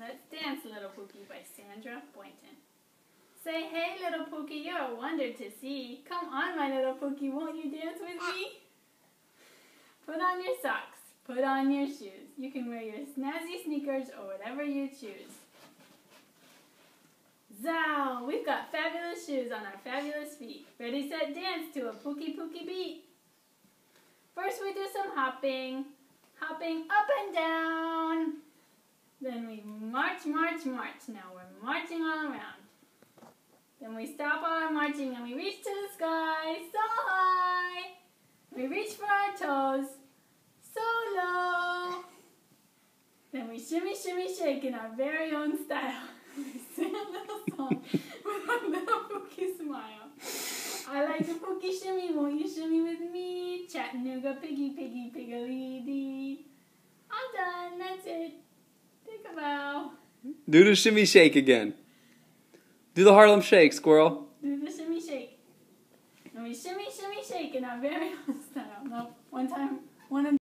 Let's Dance, Little Pookie by Sandra Boynton. Say, hey, little Pookie, you're a wonder to see. Come on, my little Pookie, won't you dance with me? Put on your socks. Put on your shoes. You can wear your snazzy sneakers or whatever you choose. Zow! We've got fabulous shoes on our fabulous feet. Ready, set, dance to a Pookie Pookie beat. First we do some hopping. Hopping up and down. Then we march, march, march. Now we're marching all around. Then we stop all our marching and we reach to the sky, so high. We reach for our toes, so low. Then we shimmy, shimmy, shake in our very own style. We sing a little song with our little Pookie smile. I like the Pookie shimmy, won't you shimmy with me? Chattanooga, piggy, piggy, piggly-dee. I'm done, that's it. Take a bow. Do the shimmy shake again. Do the Harlem Shake, squirrel. Do the shimmy shake. And we shimmy, shimmy, shake in our very own style. No, one time, one